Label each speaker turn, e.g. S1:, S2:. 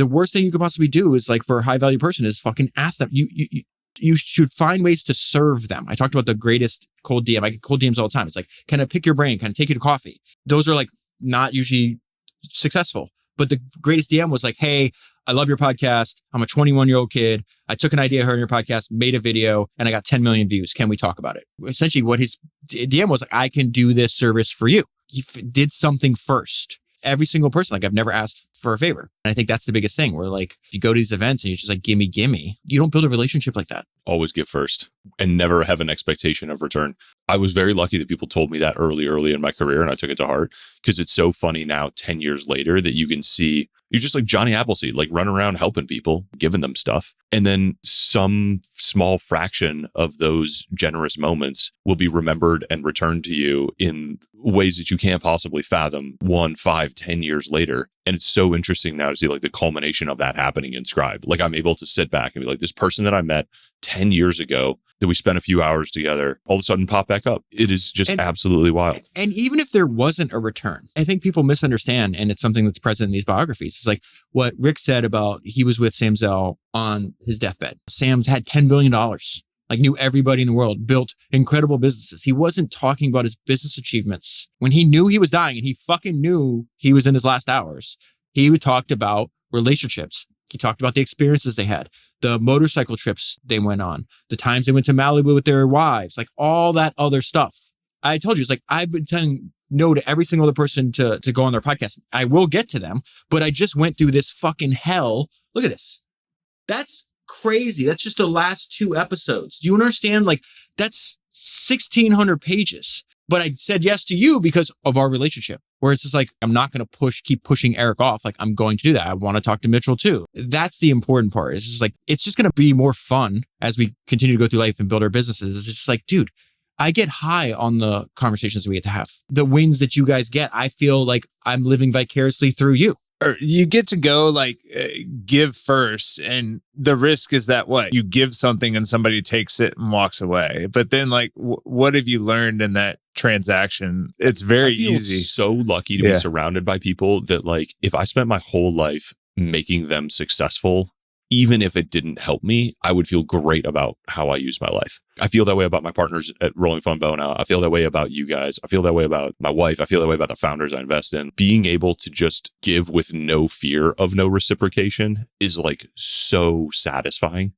S1: the worst thing you could possibly do is like for a high value person is fucking ask them. You should find ways to serve them. I talked about the greatest cold DM. I get cold DMs all the time. It's like, can I pick your brain? Can I take you to coffee? Those are like not usually successful. But the greatest DM was like, hey, I love your podcast. I'm a 21-year-old kid. I took an idea I heard on your podcast, made a video, and I got 10 million views. Can we talk about it? Essentially, what his DM was like, I can do this service for you. He did something first. Every single person, like I've never asked for a favor. And I think that's the biggest thing where like you go to these events and you're just like, gimme. You don't build a relationship like that.
S2: Always give first and never have an expectation of return. I was very lucky that people told me that early in my career, and I took it to heart because it's so funny now, 10 years later, that you can see you're just like Johnny Appleseed, like running around helping people, giving them stuff. And then some small fraction of those generous moments will be remembered and returned to you in ways that you can't possibly fathom 1, 5, 10 years later. And it's so interesting now to see like the culmination of that happening in Scribe. Like I'm able to sit back and be like, this person that I met 10 years ago that we spent a few hours together, all of a sudden pop back up. It is just absolutely wild.
S1: And even if there wasn't a return, I think people misunderstand, and it's something that's present in these biographies. It's like what Rick said about he was with Sam Zell on his deathbed. Sam had $10 billion, like knew everybody in the world, built incredible businesses. He wasn't talking about his business achievements. When he knew he was dying and he fucking knew he was in his last hours, he talked about relationships. He talked about the experiences they had, the motorcycle trips they went on, the times they went to Malibu with their wives, like all that other stuff. I told you, it's like, I've been telling no to every single other person to go on their podcast. I will get to them, but I just went through this fucking hell. Look at this. That's crazy. That's just the last 2 episodes. Do you understand? Like that's 1,600 pages. But I said yes to you because of our relationship, where it's just like, I'm not going to keep pushing Eric off. Like I'm going to do that. I want to talk to Mitchell too. That's the important part. It's just like, it's just going to be more fun as we continue to go through life and build our businesses. It's just like, dude, I get high on the conversations we get to have. The wins that you guys get, I feel like I'm living vicariously through you.
S3: Or you get to go like give first, and the risk is that what you give something and somebody takes it and walks away. But then like what have you learned in that transaction? It's very easy.
S2: So lucky to be surrounded by people that like if I spent my whole life making them successful, even if it didn't help me, I would feel great about how I use my life. I feel that way about my partners at Rolling Fun Bona. I feel that way about you guys. I feel that way about my wife. I feel that way about the founders I invest in. Being able to just give with no fear of no reciprocation is like so satisfying.